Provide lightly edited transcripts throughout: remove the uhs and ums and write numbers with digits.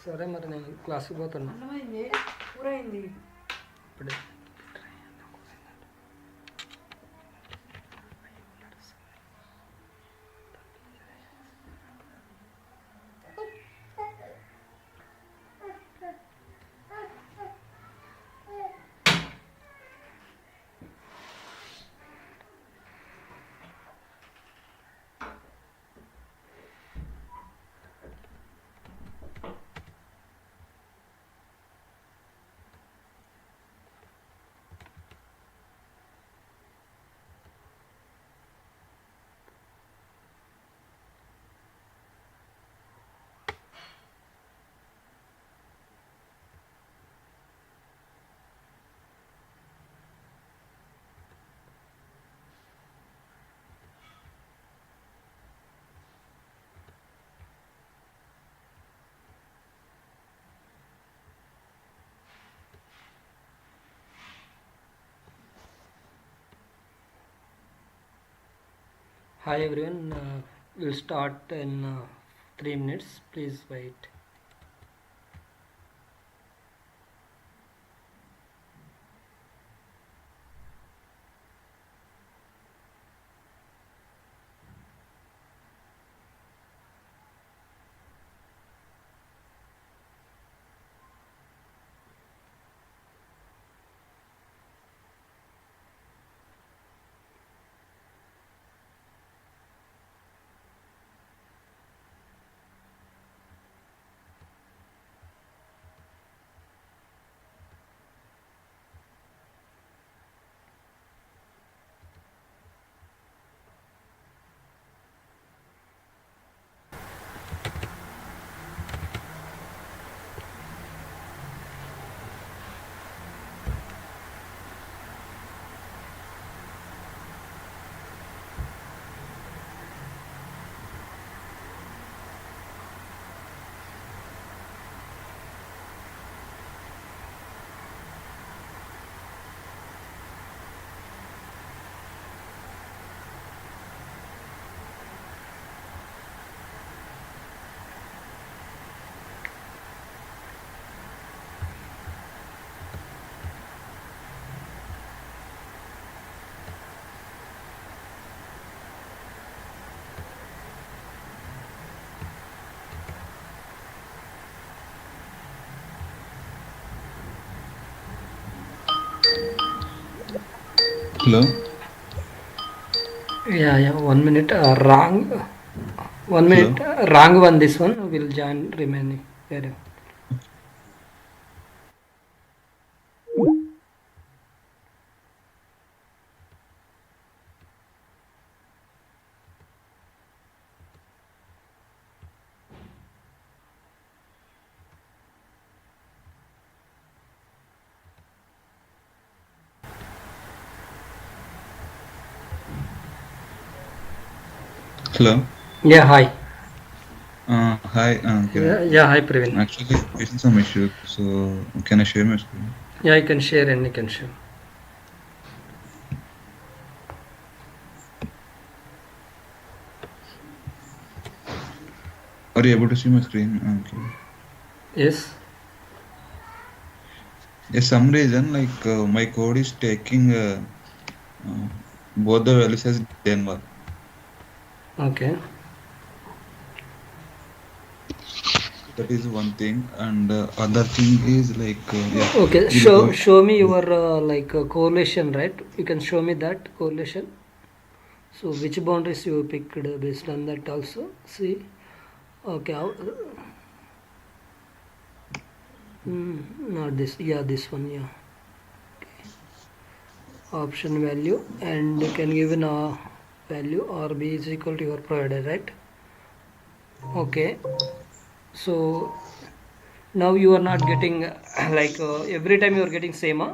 సరే మరి నేను క్లాస్కి పోతున్నా. అన్నమైంది కూర అయింది ఇప్పుడే. Hi everyone, we'll start in 3 minutes. Please wait. Hello? Yeah, 1 minute. Wrong. 1 minute. Wrong one, this one. Will join remaining. Yeah. Hello? Yeah, hi. Hi. Yeah, hi Praveen. Actually, facing some issue, so can I share my screen? Yeah, I can share and you can share. Are you able to see my screen? Okay. Yes. Yes, some reason like my code is taking both the values as Denver. Okay. That is one thing, and other thing is like Okay, show me your correlation, right? You can show me that correlation. So which boundaries you picked based on that also. See. Okay. Not this. Yeah, this one. Yeah. Okay. Option value, and you can give an value or b is equal to your provider, right? Okay. So now you are not getting every time you are getting same, huh?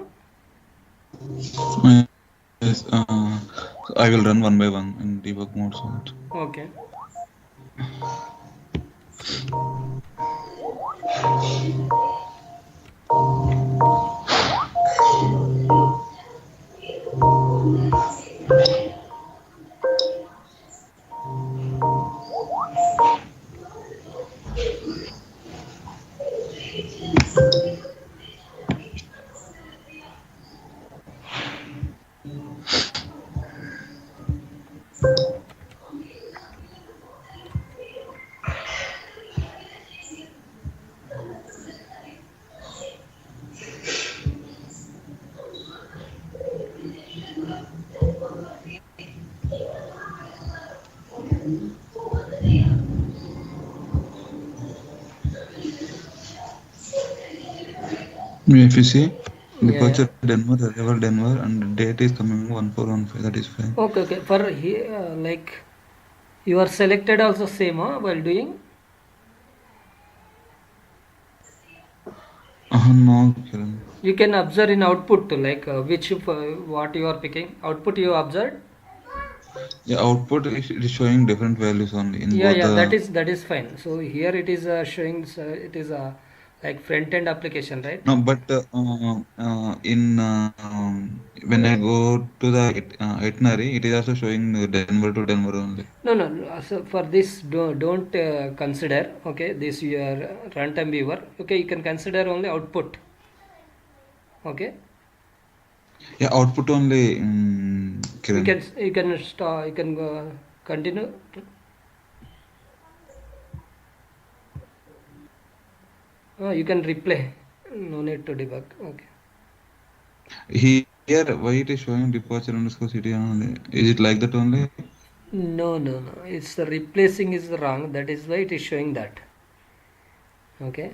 Yes, I will run one by one in debug mode. So that. Okay. If you see Yeah, departure Denver, arrival Denver, and date is coming 1415. That is fine. okay. For here, like you are selected also same, huh, while doing. No, Kiran. You can observe in output like which what you are picking. Output you observed. Yeah, output is showing different values only in Yeah, both yeah, the. that is fine. So here it is showing it is like front end application, right? No, but in when I go to the itinerary, it is also showing Denver to Denver only. No, no. So for this, don't consider. Okay, this your runtime viewer. Okay, you can consider only output. Okay, Yeah, output only, Kiran. you can start. You can continue. You can replay. No need to debug. Okay. Here, why it is showing departure underscore city only? Is it like that only? No, no, no. It's the replacing is wrong. That is why it is showing that. Okay.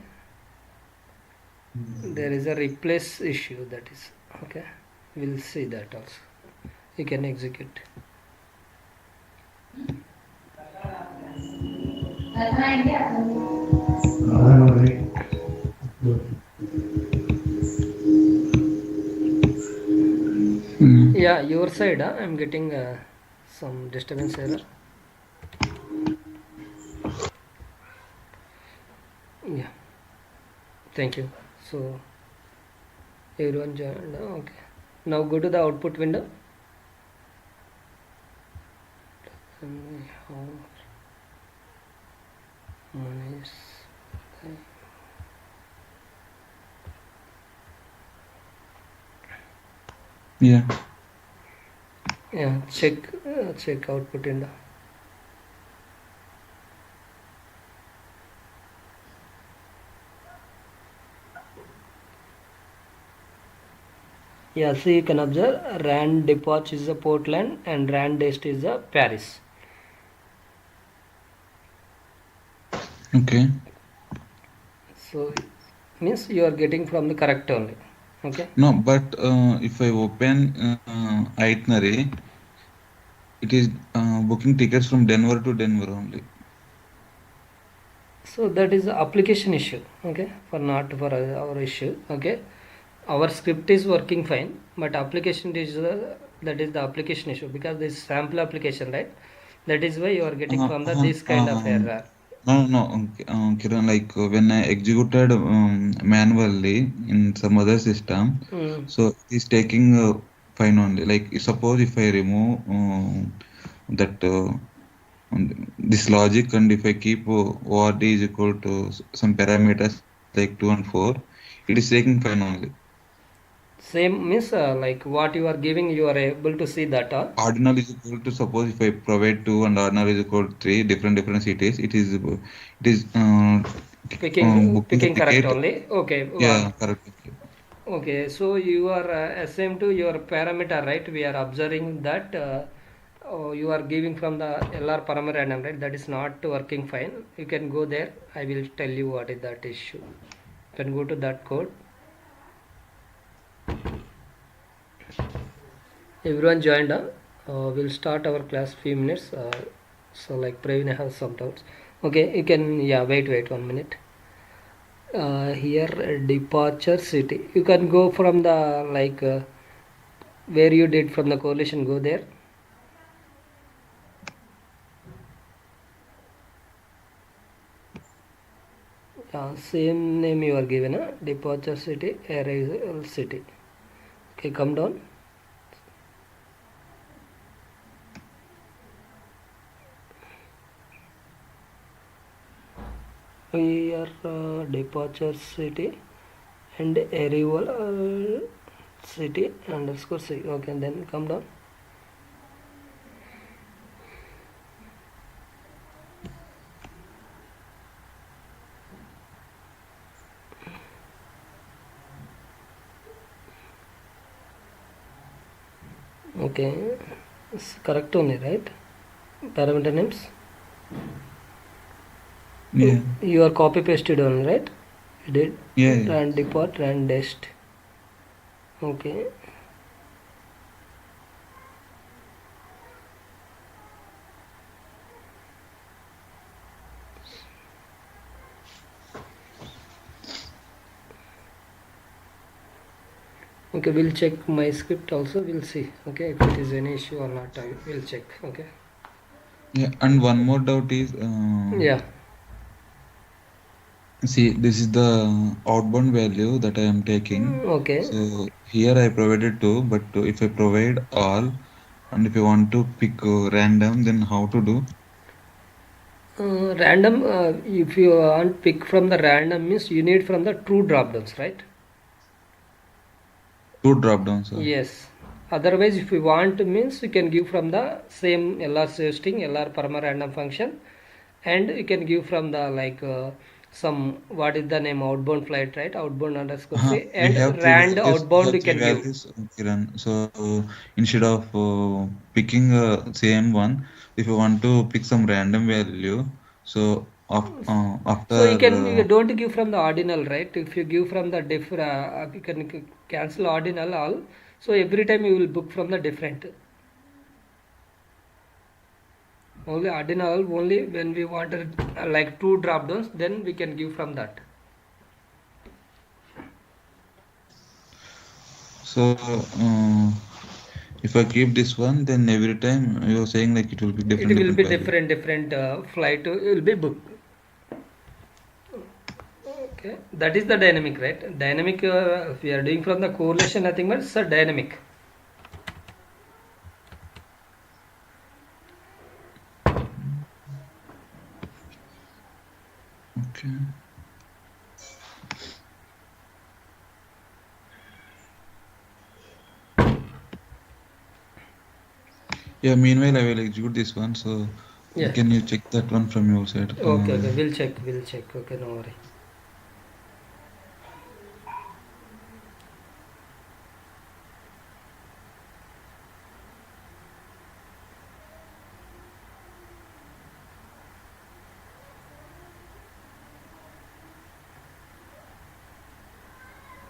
There is a replace issue. That is okay. We'll see that also. You can execute. Yeah, your side. I'm getting some disturbance error. Yeah. Thank you. So everyone joined. Okay. Now go to the output window. And how minus Yeah. yeah, check output window. Yeah, so you can observe RAN depot is a Portland and RAN dest is a Paris. Okay. So means you are getting from the correct only. Okay. No, but if I open itinerary, it is booking tickets from Denver to Denver only. So that is the application issue. Okay, for not for our issue. Okay, our script is working fine, but application is that is the application issue because this sample application, right? That is why you are getting from the this kind of error. No, okay, Kiran, like when I executed manually in some other system, Mm. so it is taking fine only. Like suppose if I remove that this logic and if I keep what is equal to some parameters like 2 and 4, it is taking fine only. Same means like what you are giving, you are able to see that. Ordinal is equal to, suppose if I provide 2 and ordinal is equal to 3 different cities, it is booking the Picking correct ticket. only. Okay. Yeah, correct. Okay, so you are same to your parameter, right? We are observing that you are giving from the LR parameter random, right? That is not working fine. You can go there. I will tell you what is that issue. You can go to that code. Everyone joined. We'll start our class few minutes. So like Praveen has some doubts. Okay, you can wait 1 minute. Here departure city. You can go from the like where you did from the correlation. Go there. Same name you are given, departure city, arrival city. Okay, come down. Here departure city and arrival city underscore city. Okay, then come down. Okay, it's correct only, right? Parameter names. Yeah. You are copy pasted only, right? You did Yeah. rand depart rand dest. Okay. Okay, we'll check my script also. We'll see. Okay, if it is any issue or not, we'll check. Okay. Yeah. And one more doubt is, Yeah. see, this is the outbound value that I am taking. Okay. So here I provided two, but if I provide all, and if you want to pick random, then how to do? Random. If you want pick from the random means you need from the true drop downs, right? Two drop downs, sir. Yes. Otherwise, if you want means you can give from the same LR string, LR perma random function, and you can give from the some what is the name outbound flight, right? Outbound underscore C We and have three rand values. We outbound have you three can give. values, Kiran. So instead of picking same one, if you want to pick some random value, so So you can after you don't give from the ordinal, right? If you give from the you can cancel ordinal all. So every time you will book from the different. Only ordinal only when we wanted like two drop downs, then we can give from that. so if I keep this one, then every time you're saying like it will be It will different be value. different flight will be booked. Okay, that is the dynamic, right? Dynamic if we are doing from the correlation nothing but it's a dynamic. Okay. Yeah. Meanwhile, I will execute this one. So Yeah. can you check that one from your side? Okay, we'll check. Okay, no worry.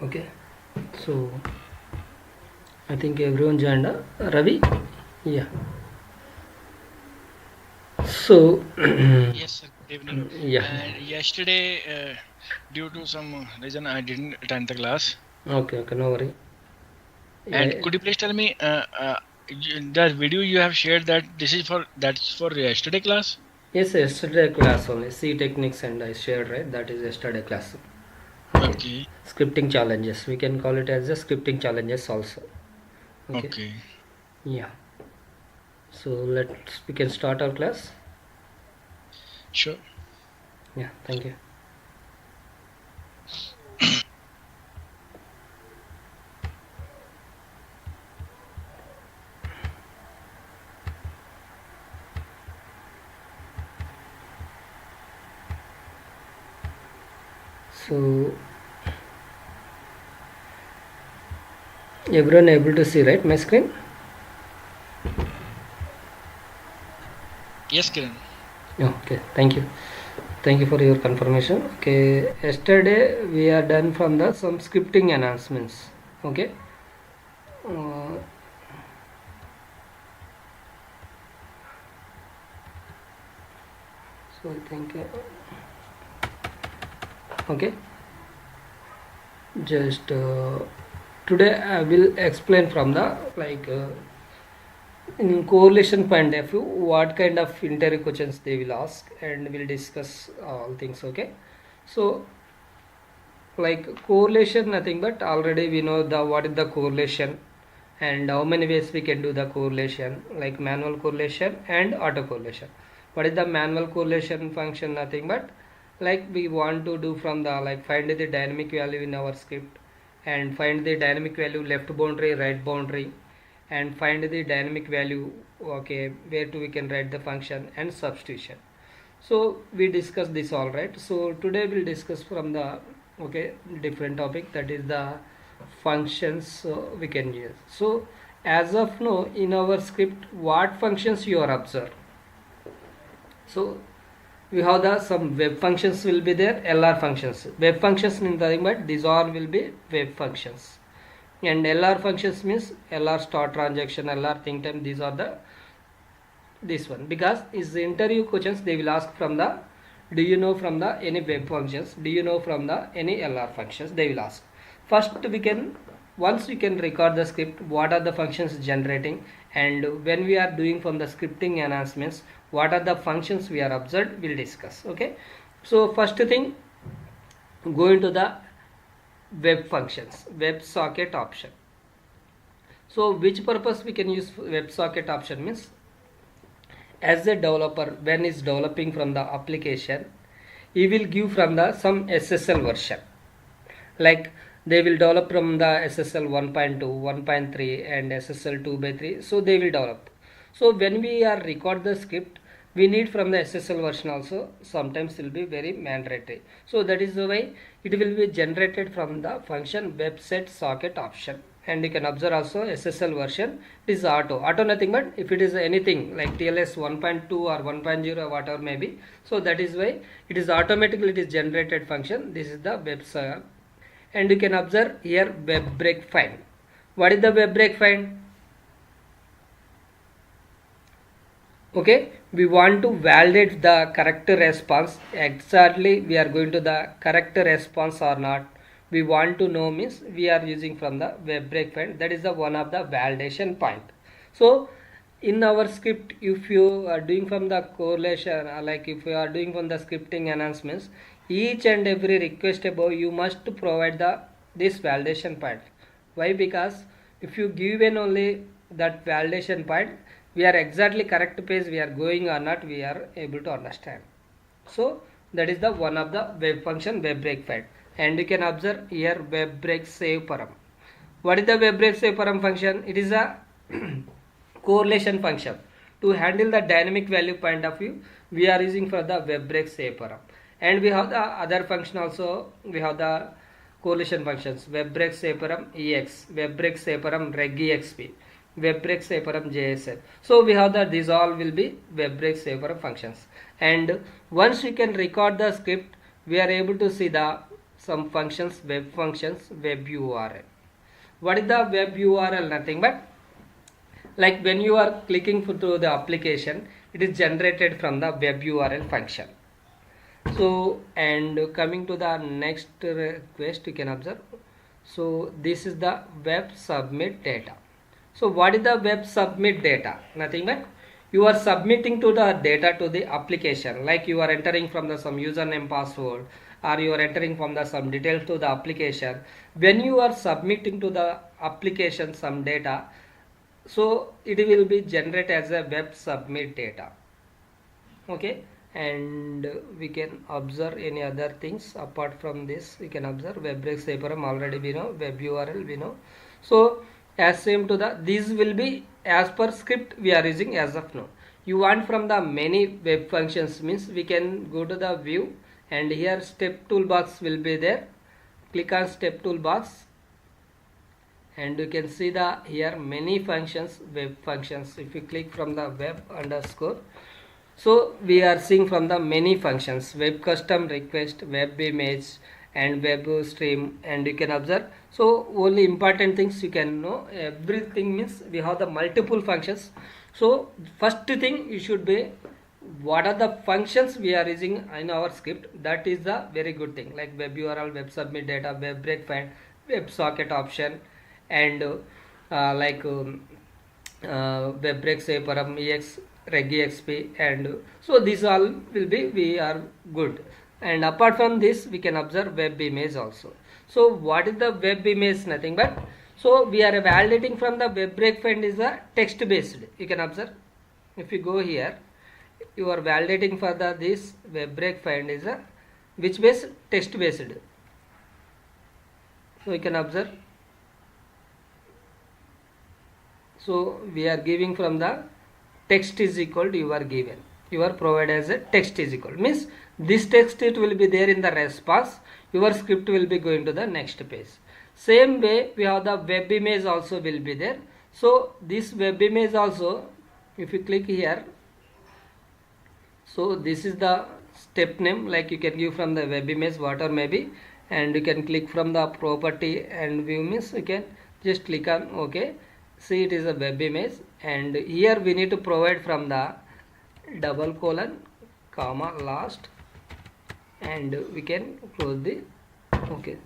Okay, so I think everyone joined. Ravi, yeah. So Yes, sir. Good evening. yeah. Yesterday, due to some reason, I didn't attend the class. Okay, no worry. And Yeah. could you please tell me the video you have shared that's for yesterday class? Yes, yesterday class only. C techniques and I shared, right? That is yesterday class. Okay. Okay. Scripting challenges. We can call it as a scripting challenges also. Okay. Okay. Yeah. So we can start our class. Sure. Yeah. Thank you. So everyone able to see, right, my screen? Yes, Kiran. Okay. Thank you for your confirmation. Okay. Yesterday we are done from the some scripting enhancements. Okay. Uh, so I think okay. Just today I will explain from the in correlation point of view what kind of interview questions they will ask and we'll discuss all things. Okay, so like correlation nothing but already we know the what is the correlation and how many ways we can do the correlation, like manual correlation and auto correlation. What is the manual correlation function? Nothing but like we want to do from the like find the dynamic value in our script and find the dynamic value left boundary, right boundary, and find the dynamic value, okay, where to we can write the function and substitution. So we discuss this all, right? So today we'll discuss from the okay different topic, that is the functions we can use. So as of now in our script what functions you are observe. So we have the some web functions will be there, LR functions. Web functions means nothing but these all will be web functions. And LR functions means LR start transaction, LR think time, these are the this one, because is the interview questions they will ask from the do you know from the any web functions, do you know from the any LR functions they will ask. First we can, once we can record the script what are the functions generating, and when we are doing from the scripting enhancements what are the functions we are observed, we'll discuss. Okay, so first thing, go into the web functions, WebSocket option. So which purpose we can use WebSocket option means, as a developer when is developing from the application, he will give from the some SSL version, like they will develop from the SSL 1.2, 1.3 and SSL 2/3, so they will develop. So when we are record the script we need from the SSL version also, sometimes will be very mandatory. So that is the way it will be generated from the function WebSocket option. And you can observe also SSL version, it is auto nothing but if it is anything like TLS 1.2 or 1.0 or whatever maybe, so that is why it is automatically it is generated function. This is the WebSocket. And you can observe here web break find. What is the web break find? Okay, we want to validate the correct response, exactly we are going to the correct response or not, we want to know, means we are using from the web break find. That is the one of the validation point. So in our script if you are doing from the correlation, like if you are doing from the scripting enhancements, each and every request above you must provide the this validation point. Why? Because if you give in only that validation point, we are exactly correct page we are going or not, we are able to understand. So that is the one of the web function web break find. And you can observe here web break save param. What is the web break save param function? It is a correlation function. To handle the dynamic value point of view, we are using for the web break save param. And we have the other function also, we have the correlation functions, web break save param ex, web break save param reg exp, web break save param jsf. So we have that these all will be web break save param functions. And once we can record the script, we are able to see the some functions, web functions, web URL. What is the web URL? Nothing but like when you are clicking to the application, it is generated from the web URL function. So and coming to the next request, you can observe. So this is the web submit data. So what is the web submit data? Nothing but you are submitting to the data to the application, like you are entering from the some username password, or you are entering from the some details to the application. When you are submitting to the application some data, so it will be generated as a web submit data. Okay, and we can observe any other things apart from this. We can observe web break save param already we know, web URL we know. So as same to the, these will be as per script we are using as of now. You want from the many web functions means we can go to the view, and here step toolbox will be there. Click on step toolbox and you can see the here many functions, web functions. If you click from the web underscore, so we are seeing from the many functions, web custom request, web image and web stream, and you can observe. So only important things you can know, everything means we have the multiple functions. So first thing you should be what are the functions we are using in our script, that is the very good thing, like web URL, web submit data, web break find, web socket option, and web break save param ex reg exp, and so these all will be we are good. And apart from this we can observe web image also. So what is the web image? Nothing but, so we are validating from the web break find is a text based. You can observe if you go here, you are validating for the this web break find is a which based? Text based. So you can observe. So we are giving from the text is equal to you are given, you are provided as a text is equal, means this text it will be there in the response, your script will be going to the next page. Same way we have the web image also will be there. So this web image also, if you click here, so this is the step name, like you can give from the web image whatever maybe, and you can click from the property and view means you can just click on OK. See, it is a web image, and here we need to provide from the double colon comma last, and we can close the OK.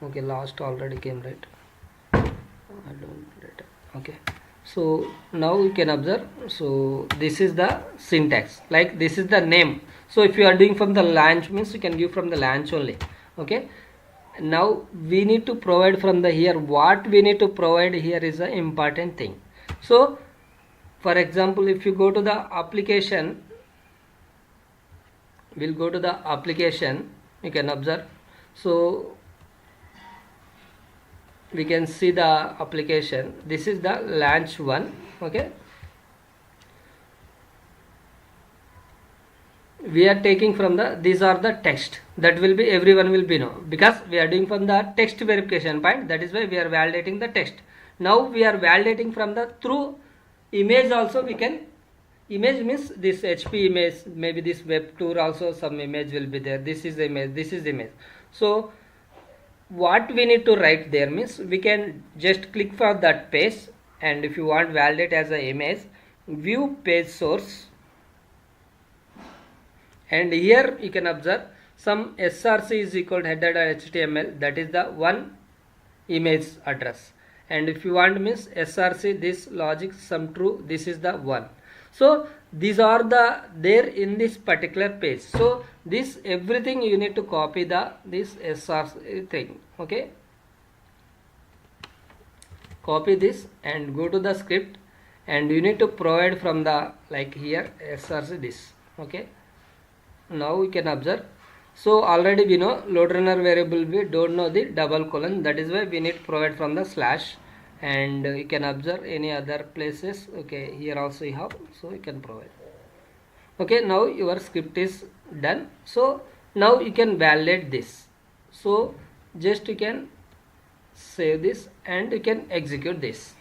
Okay, last already came, right? I don't write. Okay, so now you can observe. So this is the syntax, like this is the name. So if you are doing from the launch means you can give from the launch only. Okay, now we need to provide from the here. What we need to provide here is the important thing. So for example, if you go to the application, we'll go to the application, you can observe. So we can see the application. This is the launch one. Okay, we are taking from the, these are the text, that will be everyone will be know, because we are doing from the text verification point, that is why we are validating the text. Now we are validating from the through image also. We can, image means this HP image, maybe this web tour also some image will be there. This is the image, this is the image. So what we need to write there means we can just click for that page, and if you want validate as an image, view page source, and here you can observe some src is equal to header.html, that is the one image address, and if you want means src this logic some true, this is the one. So these are the there in this particular page. So this everything you need to copy the this src thing. Okay, copy this and go to the script, and you need to provide from the like here src this. Okay, now we can observe. So already we know load runner variable, we don't know the double colon, that is why we need to provide from the slash, and you can observe any other places. Okay, here also you have, so you can provide. Okay, now your script is done. So now you can validate this. So just you can save this and you can execute this.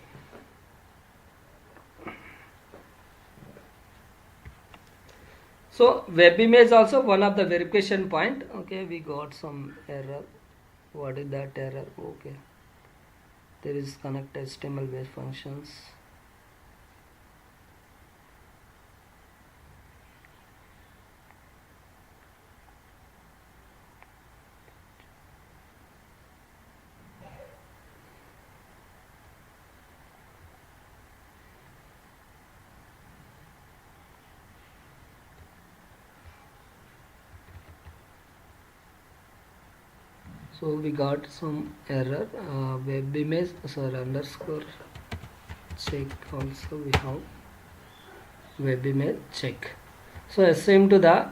So web image also one of the verification point. Okay, we got some error. What is that error? Okay, there is connect HTML based functions. So we got some error. Web image, sorry, underscore check also we have web image check. So same to the,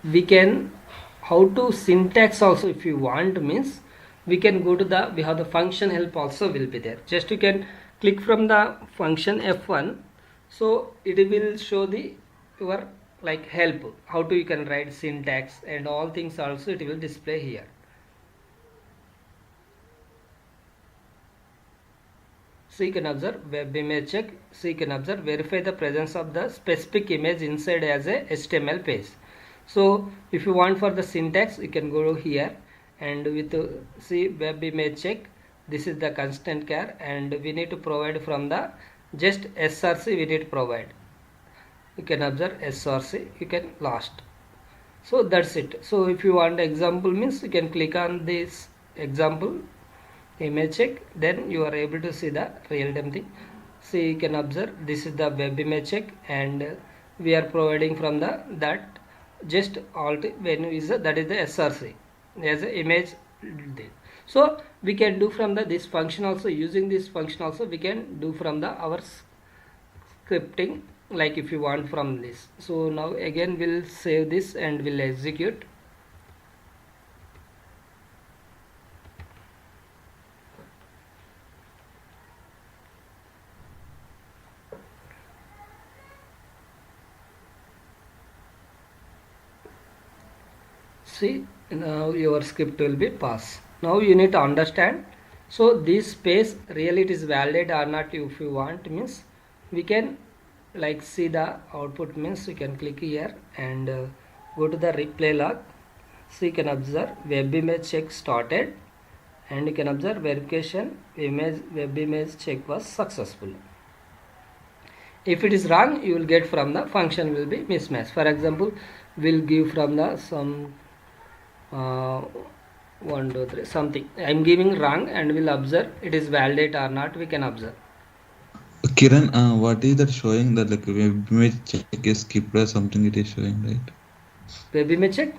we can how to syntax also if you want means we can go to the, we have the function help also will be there. Just you can click from the function F1, so it will show the your like help, how to you can write syntax and all things also it will display here. So you can observe web image check. So you can observe verify the presence of the specific image inside as a HTML page. So if you want for the syntax, you can go here and with see web image check. This is the constant char, and we need to provide from the just src we need to provide. You can observe src, you can last. So that's it. So if you want example means you can click on this example image check, then you are able to see the real time thing. See, you can observe this is the web image check, and we are providing from the that just alt when is that is the src as an image. So we can do from the this function also, using this function also we can do from the our scripting, like if you want from this. So now again we'll save this and we'll execute. See, Now your script will be pass. Now you need to understand. So this space really it is valid or not. If you want means we can like see the output means you can click here and go to the replay log. So you can observe web image check started and you can observe verification image web image check was successful. If it is wrong, you will get from the function will be mismatch. For example, we'll give from the some 1 2 3 something. I am giving wrong and we'll observe it is valid or not. We can observe. Kiran, what is that showing that like web image check is skipped or something it is showing, right? Web image check.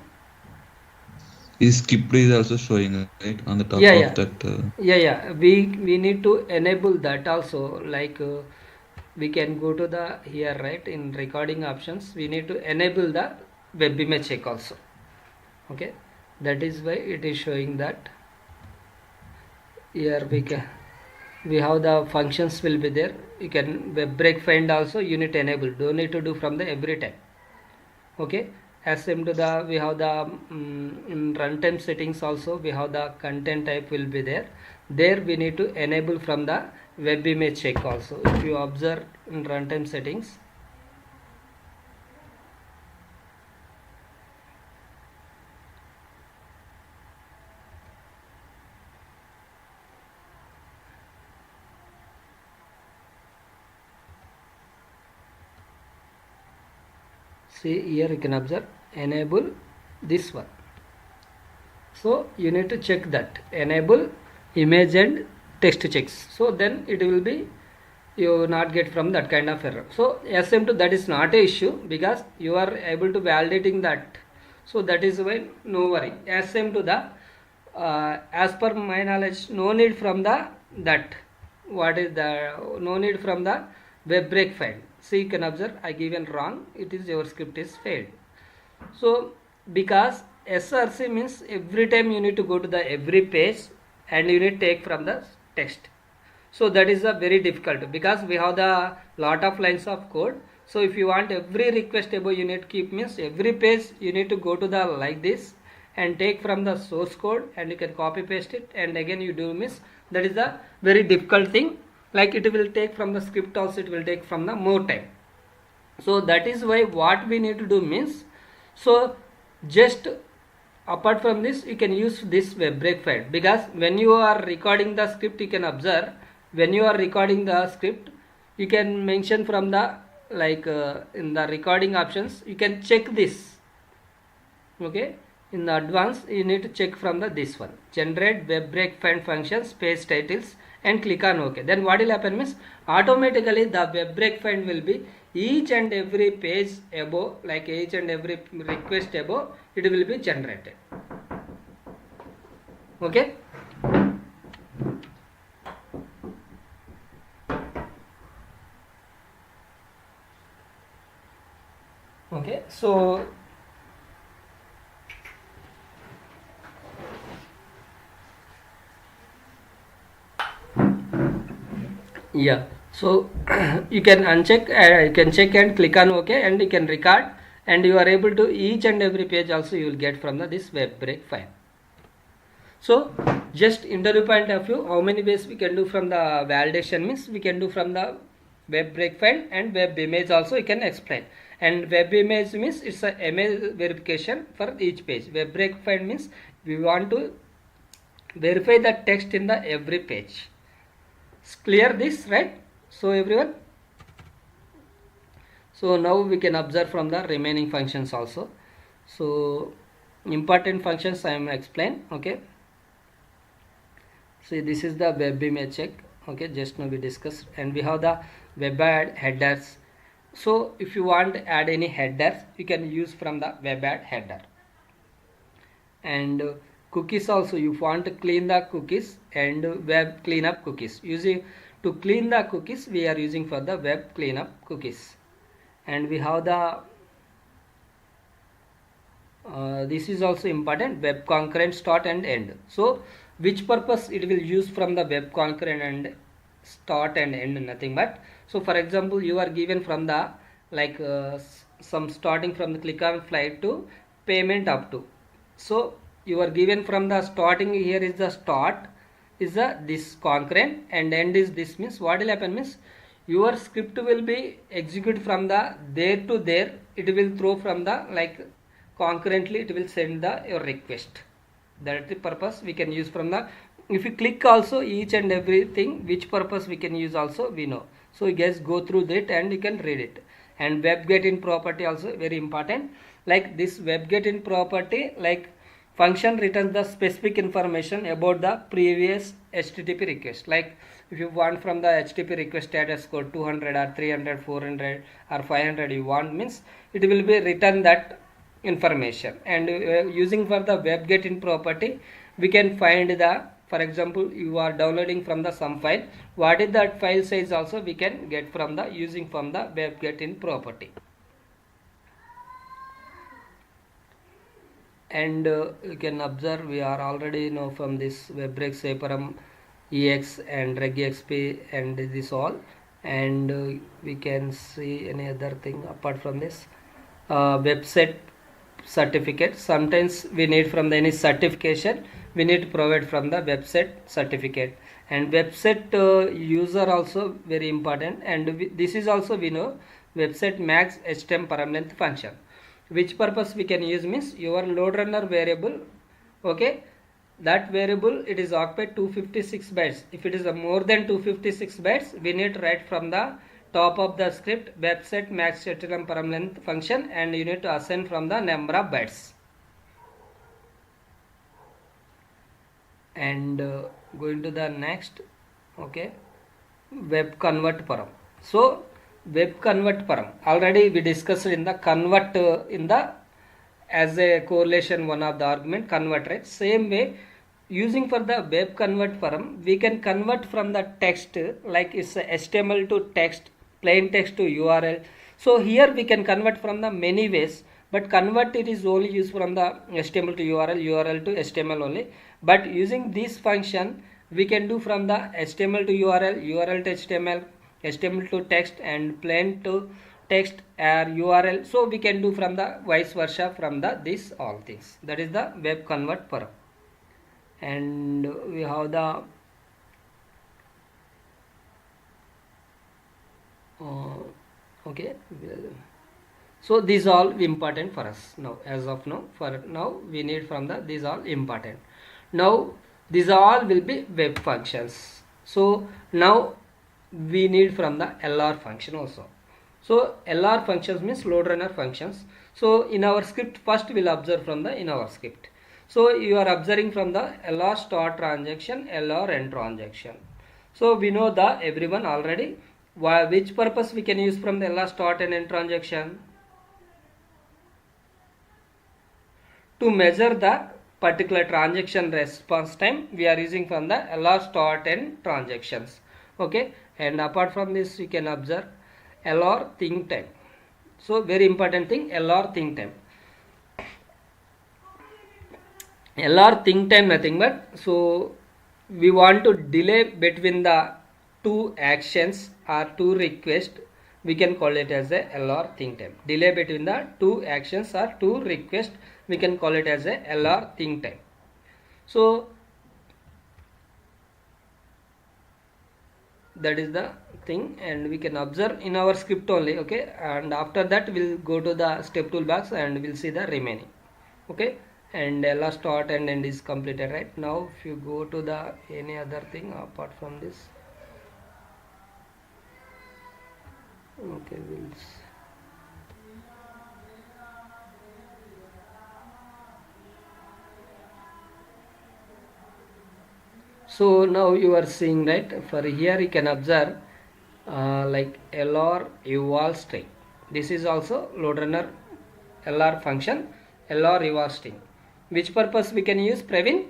Is skipped is also showing, right, on the top Yeah, of yeah. that. Yeah. We need to enable that also. Like we can go to the here right in recording options. We need to enable the web image check also. Okay, that is why it is showing that here we have the functions will be there. You can web break find also you need to enable. Don't need to do from the every time. Okay, as same to the we have the in runtime settings also we have the content type will be there. There we need to enable from the web image check also. If you observe in runtime settings, see here you can observe enable this one. So you need to check that enable image and text checks. So then it will be you will not get from that kind of error. So SM2 that is not a issue because you are able to validating that. So that is why no worry. SM to the as per my knowledge no need from the that what is the no need from the web break file. See you can observe I given wrong. It is your script is failed. So because SRC means every time you need to go to the every page and you need to take from the text. So that is a very difficult because we have the lot of lines of code. So if you want every request above you need to keep means every page you need to go to the like this and take from the source code and you can copy paste it and again you do means that is a very difficult thing. Like it will take from the script also it will take from the more time. So that is why what we need to do means so just apart from this you can use this web break file because when you are recording the script you can observe when you are recording the script you can mention from the like in the recording options you can check this. Okay, in the advanced you need to check from the this one generate web break find function space titles and click on OK. Then what will happen means automatically the web break find will be each and every page above like each and every request above it will be generated. Okay. Okay, so yeah, so you can uncheck you can check and click on OK and you can record and you are able to each and every page also you will get from the this web break file. So just interview point of view how many ways we can do from the validation means we can do from the web break file and web image also you can explain. And web image means it's a image verification for each page. Web break file means we want to verify the text in the every page. It's clear this, right? So everyone, so now we can observe from the remaining functions also. So important functions I am explain. Okay, see this is the web image check. Okay, just now we discussed and we have the web add headers. So if you want to add any headers you can use from the web add header. And cookies also you want to clean the cookies and web cleanup cookies. Using to clean the cookies we are using for the web cleanup cookies. And we have the this is also important web concurrent start and end. So which purpose it will use from the web concurrent and start and end nothing but. So for example you are given from the like some starting from the click on flight to payment up to. So you are given from the starting. Here is the start is the this concurrent and end is this, means what will happen means your script will be execute from the there to there. It will throw from the like concurrently it will send the your request. That is the purpose we can use from the, if you click also each and everything which purpose we can use also we know. So you guys go through that and you can read it. And web get in property also very important. Like this web get in property, like function returns the specific information about the previous HTTP request. Like if you want from the HTTP request status code 200 or 300 400 or 500 you want, means it will be written that information. And using for the web get in property we can find the, for example you are downloading from the some file, what is that file size also we can get from the using from the web get in property. And you can observe we are already know from this WebRex, Separam, EX and regexp and this all. And we can see any other thing apart from this. Website certificate, sometimes we need from the any certification we need to provide from the website certificate. And website user also very important. And this is also we know website max html param length function. Which purpose we can use means your load runner variable, okay, that variable it is occupied 256 bytes. If it is a more than 256 bytes we need to write from the top of the script website max html param length function, and you need to assign from the number of bytes. And going to the next, okay, web convert param. So web convert param already we discussed in the convert in the as a correlation one of the argument convert, right? Same way using for the web convert param we can convert from the text, like it's HTML to text, plain text to URL. So here we can convert from the many ways, but convert it is only used from the HTML to URL, URL to HTML only. But using this function we can do from the HTML to URL, URL to HTML, HTML to text and plain to text or URL. So we can do from the vice versa from the this all things. That is the web convert param. And we have the okay, so these all important for us now. As of now, for now we need from the these all important. Now these all will be web functions. So now we need from the LR function also. So LR functions means load runner functions. So in our script first we'll observe from the in our script. So you are observing from the LR start transaction, LR end transaction. So we know the everyone already which purpose we can use from the LR start and end transaction, to measure the particular transaction response time we are using from the LR start and transactions, okay. And apart from this you can observe LR think time. So very important thing, LR think time. LR think time nothing but, so we want to delay between the two actions or two requests, we can call it as a LR think time. Delay between the two actions or two requests we can call it as a LR think time. So that is the thing, and we can observe in our script only, okay. And after that we'll go to the step toolbox and we'll see the remaining, okay. And LR start and end is completed right now. If you go to the any other thing apart from this, okay, we'll so now you are seeing, right, for here you can observe like LR eval string. This is also load runner LR function, LR eval string. Which purpose we can use, Praveen?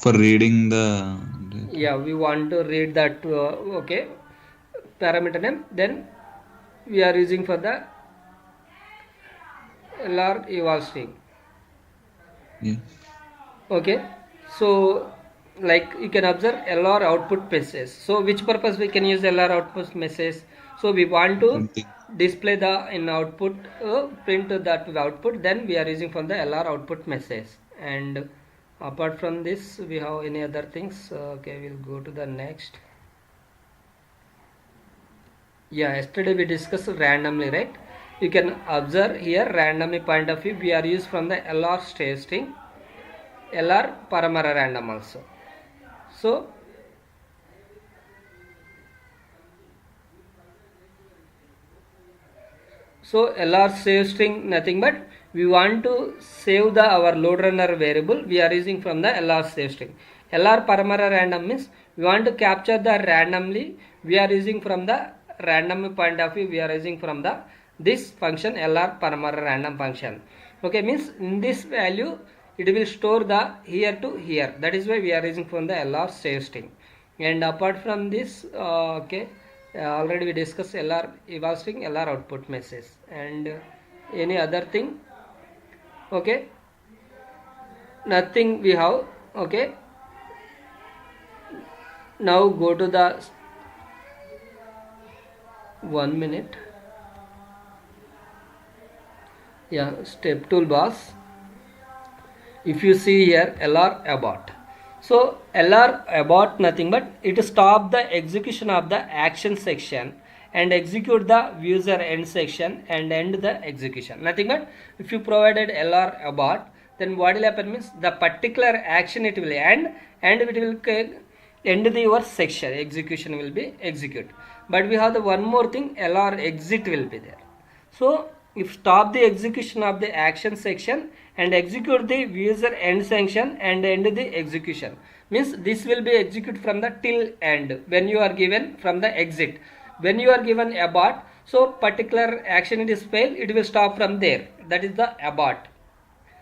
For reading the Yeah, we want to read that okay, parameter name, then we are using for the LR eval string, yeah. okay. So like you can observe LR output message. So which purpose we can use LR output message? So we want to printing. display the in output, print that output, then we are using from the LR output message. And apart from this, we have any other things? Okay, we'll go to the next. Yeah, yesterday we discussed randomly, right? You can observe here randomly point of view, we are used from the LR state string, LR paramara random also. So LR save string nothing but we want to save the our load runner variable, we are using from the LR save string. LR paramara random means we want to capture the randomly, we are using from the random point of view, we are using from the this function LR paramara random function. Okay, means in this value it will store the here to here, that is why we are using from the LR save string. And apart from this, okay, already we discussed LR eval string, LR output message, and any other thing. Okay, nothing we have. Okay, now go to the 1 minute. Yeah, step toolbars. If you see here LR abort, so LR abort nothing but it stop the execution of the action section and execute the user end section and end the execution. Nothing but if you provided LR abort, then what will happen means the particular action it will end and it will end the your section, execution will be execute. But we have the one more thing, LR exit will be there. So if stop the execution of the action section and execute the user end section and end the execution, means this will be executed from the till end when you are given from the exit. When you are given abort, so particular action it is failed, it will stop from there, that is the abort.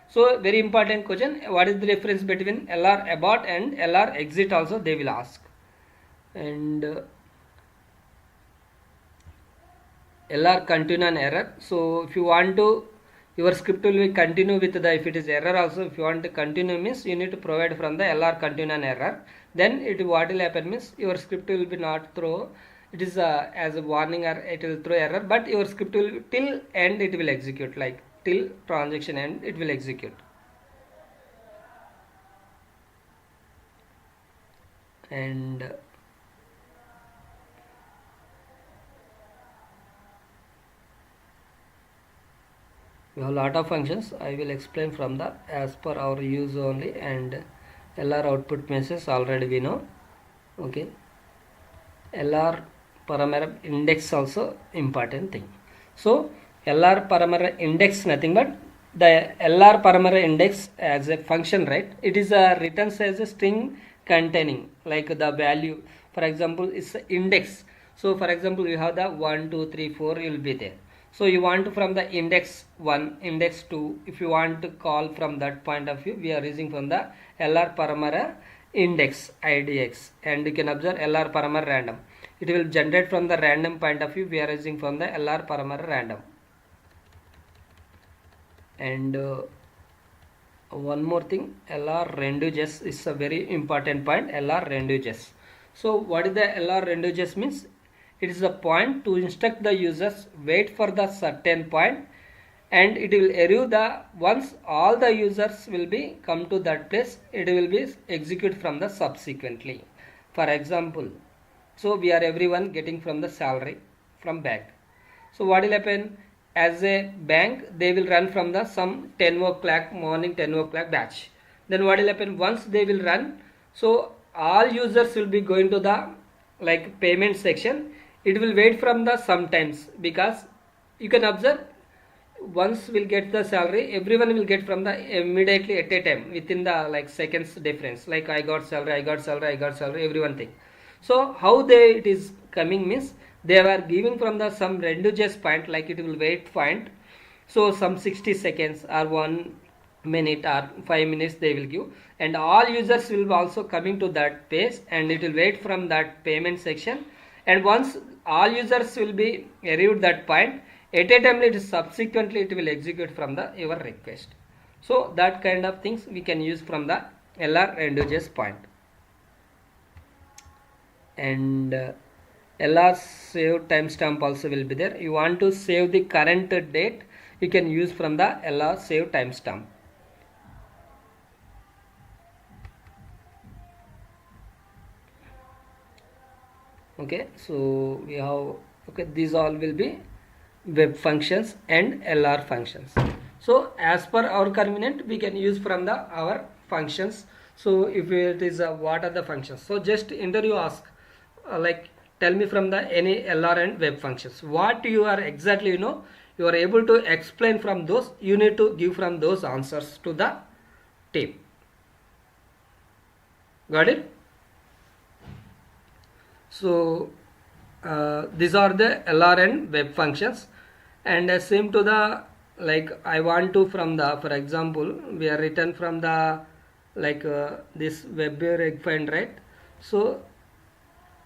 So very important question, what is the difference between LR abort and LR exit also they will ask. And LR continue and error. So if you want to, your script will be continue with the, if it is error also, if you want to continue means you need to provide from the LR continue and error. Then it what will happen means your script will be not throw, it is as a warning or it will throw error, but your script will till end it will execute, like till transaction end it will execute. And we have a lot of functions, I will explain from the as per our use only. And LR output message already we know. Okay, LR parameter index also important thing. So LR parameter index nothing but the LR parameter index as a function, right? It is written as a string containing like the value, for example it's index. So for example you have the 1 2 3 4 will be there. So you want to from the index 1, index 2, if you want to call from that point of view, we are using from the LR parameter index IDX. And you can observe LR parameter random, it will generate from the random point of view, we are using from the LR parameter random. And one more thing, LR randoges is a very important point, LR randoges. So what is the LR randoges means? It is a point to instruct the users wait for the certain point and it will arrive the once all the users will be come to that place, it will be execute from the subsequently. For example, so we are everyone getting from the salary from bank. So what will happen, as a bank they will run from the some 10 o'clock morning 10 o'clock batch. Then what will happen, once they will run, so all users will be going to the like payment section, it will wait from the sometimes, because you can observe once will get the salary, everyone will get from the immediately at a time within the like seconds difference, like I got salary, I got salary, I got salary, everyone thing. So how they it is coming means they were giving from the some randoges point, like it will wait point, so some 60 seconds or 1 minute or 5 minutes they will give, and all users will be also coming to that page and it will wait from that payment section. And once all users will be arrived that point, at a time it is subsequently it will execute from the your request. So that kind of things we can use from the LR randoges point. And LR save timestamp also will be there. You want to save the current date, you can use from the LR save timestamp. Okay, so we have, okay, these all will be web functions and LR functions. So as per our convenient, we can use from the our functions. So if it is what are the functions, so just interview ask like tell me from the any LR and web functions, what you are exactly, you are able to explain from those, you need to give from those answers to the team. Got it? So these are the LR and web functions, and same to the, like I want to from the, for example we are written from the like this web reg find, right? So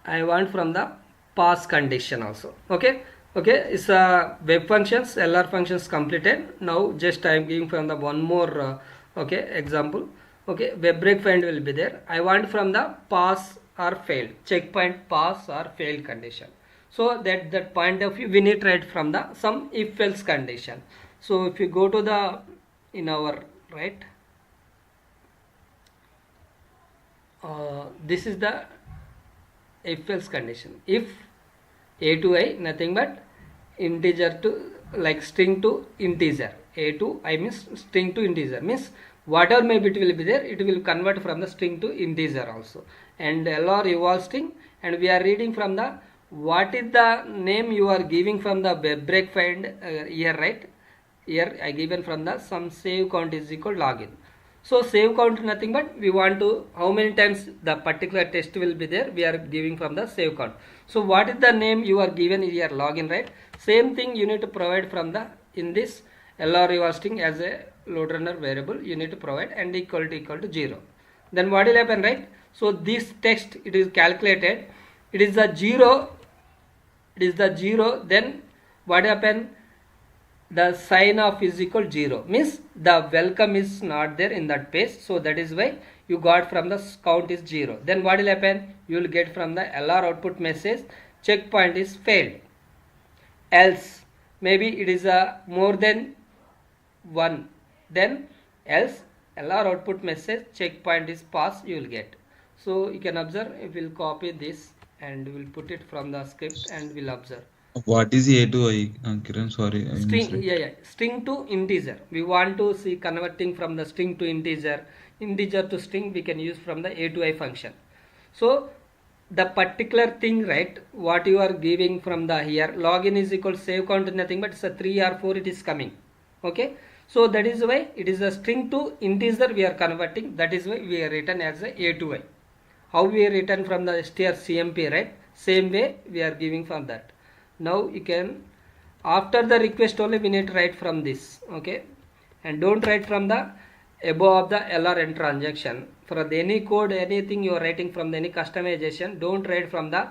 I want from the pass condition also. Okay, it's web functions, LR functions completed. Now just I am giving from the one more okay example. Okay, web break find will be there. I want from the pass or failed, checkpoint pass or failed condition. So that point of view we need to write from the some if else condition. So if you go to the in our right, this is the if else condition. If a to I nothing but integer to like string to integer, a to I means string to integer means whatever maybe it will be there, it will convert from the string to integer also. And LR evolve string, and we are reading from the what is the name you are giving from the web break find here, right? Here I given from the some save count is equal login. So save count nothing but we want to how many times the particular test will be there, we are giving from the save count. So what is the name you are given here login, right? Same thing you need to provide from the in this LR evolve string as a load runner variable, you need to provide and equal to 0. Then what will happen, right? So this text it is calculated, it is the 0, then what happen, the sign of is equal 0 means the welcome is not there in that page, so that is why you got from the count is 0. Then what will happen, you will get from the LR output message checkpoint is failed, else maybe it is a more than 1, then else LR output message checkpoint is pass you will get. So you can observe, if we will copy this and we will put it from the script and we will observe. What is A to I, Kiran? Sorry, I String, missed it. string to integer. We want to see converting from the string to integer to string, we can use from the A to I function. So the particular thing, right, what you are giving from the here login is equal save count nothing but it's a 3 or 4 it is coming. Okay, so that is why it is a string to integer we are converting, that is why we are written as a to I. How we are written from the strcmp, right? Same way we are giving from that. Now you can, after the request only we need to write from this. Okay, and don't write from the above of the LR and transaction. For any code, anything you are writing from any customization, don't write from the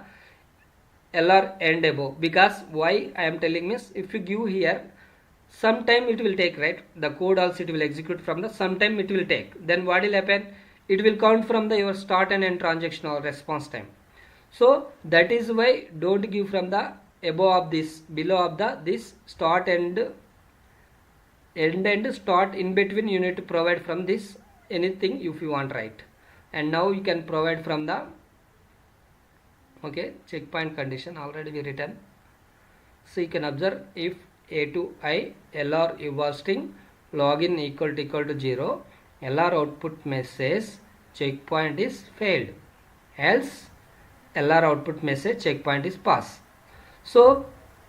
LR and above, because why I am telling means if you give here, sometime it will take, right? The code also it will execute from the sometime it will take. Then what will happen? It will count from the your start and end transaction or response time. So that is why don't give from the above of this, below of the this start and end and start, in between you need to provide from this anything if you want, right? And now you can provide from the okay checkpoint condition already we written. So you can observe if A to I LR evolve string login equal to 0, LR output message checkpoint is failed, else LR output message checkpoint is pass. So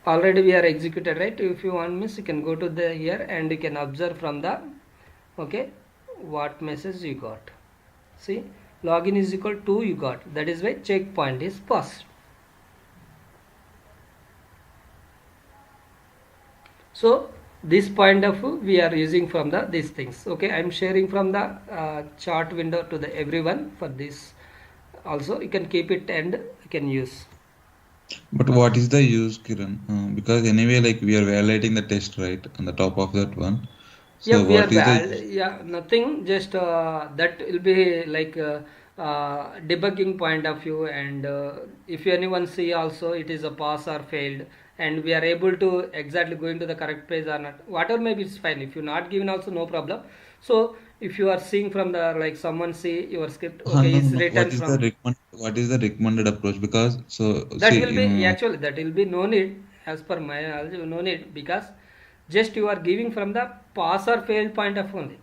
already we are executed, right? If you want means you can go to the here and you can observe from the okay what message you got. See, login is equal to you got, that is why checkpoint is passed. So this point of view we are using from the these things. Okay, I am sharing from the chart window to the everyone for this also, you can keep it and you can use. But what is the use, Kiran? Because anyway, like we are validating the test, right, on the top of that one. So Yeah, we are what is the nothing, just that will be like debugging point of view, and if anyone see also it is a pass or failed, and we are able to exactly going to the correct page or not, whatever maybe it's fine. If you're not given also no problem. So if you are seeing from the like someone see your script, okay, No, is no. written from What is the recommended approach? Because so that see, will be actually that will be no need as per my knowledge, no need, because just you are giving from the pass or fail point of only.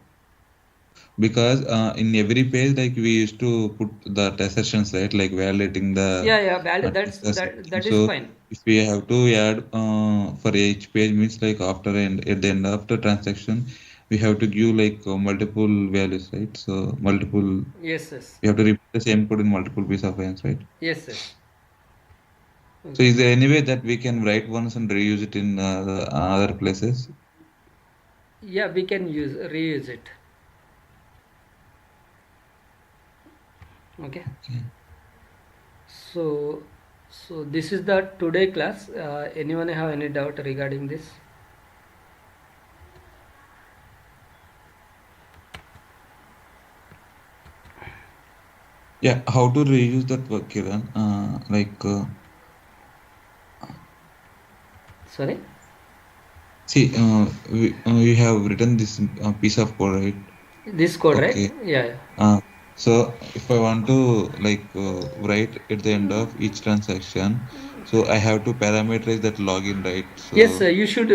because in every page, like we used to put the test sessions, right? Like validating the Yeah, valid, that's test that is So fine. if we have to add for each page means like after and at the end of the transaction, we have to give like multiple values, right? So multiple, Yes. we have to repeat the same code in multiple piece of lines, right? Yes. So Okay. is there any way that we can write once and reuse it in the other places? Yeah, we can reuse it. Okay. Okay. So this is the today class. Anyone have any doubt regarding this? Yeah, how to reuse that work, Kiran? Sorry. See, we have written this piece of code, right? This code, right? Okay. Yeah. So if I want to like write at the end of each transaction, so I have to parameterize that login, right? Yes, So you should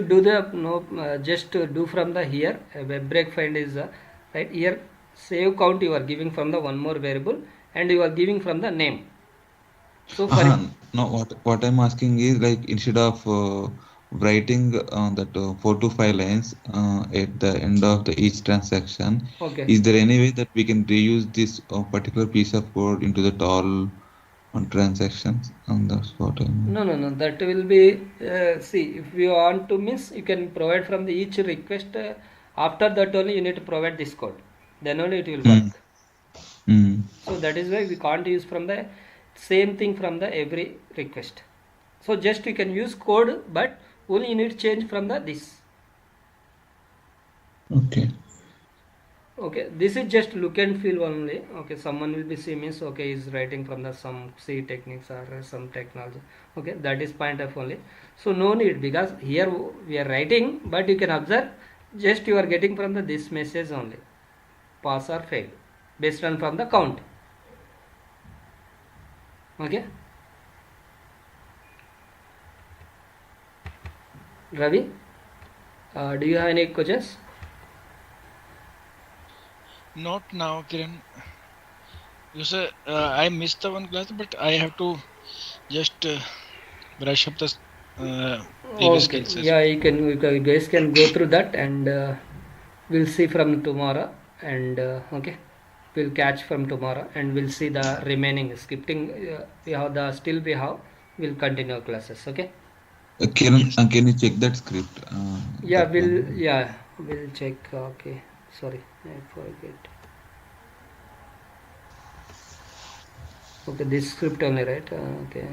do the no just do from the here web break find is right here save count you are giving from the one more variable, and you are giving from the name. So for no, what I'm asking is like instead of writing that 4 to 5 lines at the end of the each transaction, okay. is there any way that we can reuse this particular piece of code into the all on transactions? And that's what I mean. No. That will be see if you want to miss, you can provide from the each request. After that only you need to provide this code. Then only it will Mm, work. mm. So that is why we can't use from the same thing from the every request. So just you can use code, but only you need to change from the this. Okay. Okay, this is just look and feel only. Okay, someone will be see means okay is writing from the some C techniques or some technology. Okay, that is point of only. So no need, because here we are writing, but you can observe just you are getting from the this message only, pass or fail, based on from the count. Okay, Ravi, do you have any questions? Not now, Kiran. You say I missed the one class, but I have to just brush up the previous Okay, skills as yeah, well. you guys can go through that, and we'll see from tomorrow, and okay, we'll catch from tomorrow, and we'll see the remaining scripting. We have the still we have. We'll continue classes. Okay. Kiran, Yes. can you check that script? Yeah, That one. we'll check. Okay, sorry, I forget. Okay, this script only, right? Okay,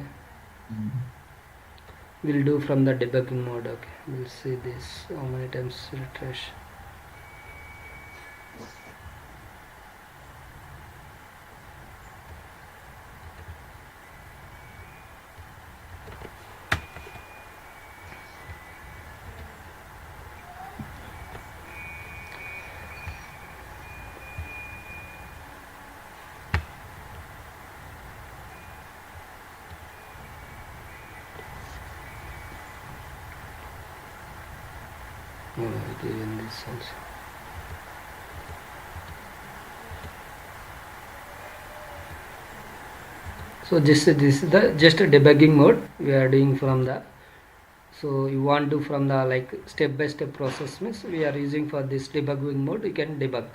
Mm. we'll do from the debugging mode. Okay, we'll see this how many times refresh. Oh, given this also. So this is the just a debugging mode we are doing from the. So you want to from the like step by step process means we are using for this debugging mode. You can debug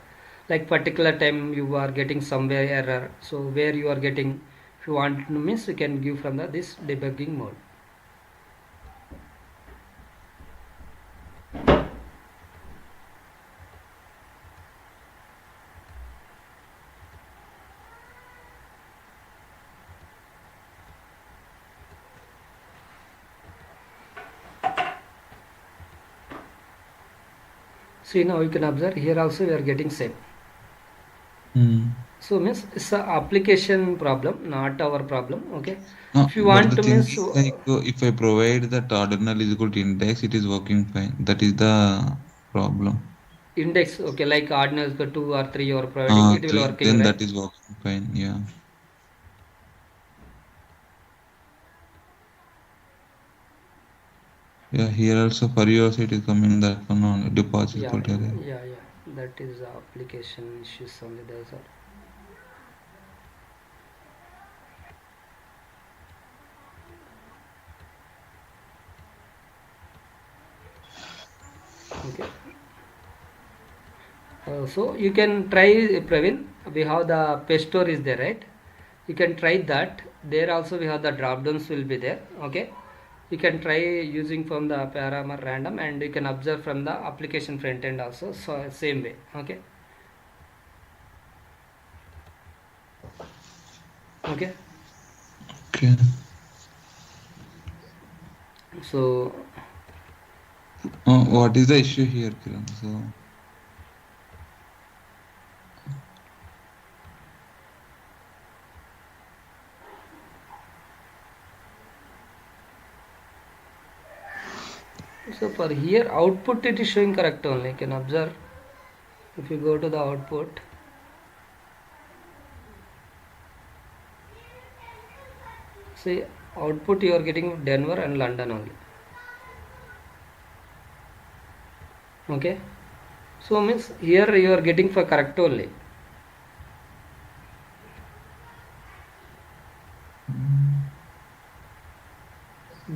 like particular time you are getting somewhere error. So where you are getting, if you want to means you can give from the this debugging mode. See now you can observe here also we are getting same. Mm. So means it's a application problem, not our problem. Okay. No, If you but want the to thing means is like if I provide that ordinal is equal to index, it is working fine. That is the problem. index, okay, like ordinals the 2 or 3 you are providing, it will Three, working, then right? that is working fine. Yeah. Yeah, here also for you also it is coming that one on deposit is Yeah, equal to array. yeah. That is the application issues only. Those are. Okay. So you can try, Praveen. We have the page store is there, right? You can try that. There also we have the drop downs will be there. Okay. You can try using from the parameter random, and you can observe from the application front end also. So same way. Okay. Okay. Okay. So What is the issue here, Kiran? for here output it is showing correct only. You can observe if you go to the output. See, output you are getting Denver and London only. Okay. So means here you are getting for correct only.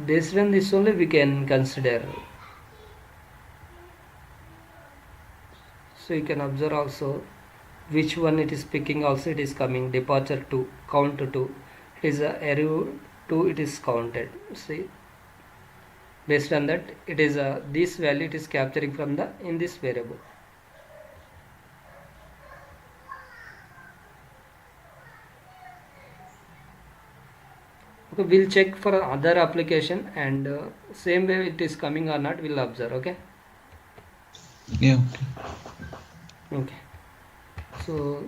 Based on this only we can consider. So you can observe also which one it is picking, also it is coming departure 2, count 2. It is a arrow 2, it is counted. See, based on that it is this value it is capturing from the in this variable. Okay, we'll check for other application, and same way it is coming or not we'll observe. Okay. Yeah. Okay. So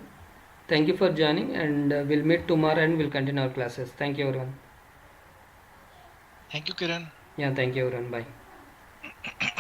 thank you for joining, and we'll meet tomorrow and we'll continue our classes. Thank you everyone. Thank you, Kiran. Yeah, thank you everyone. Bye.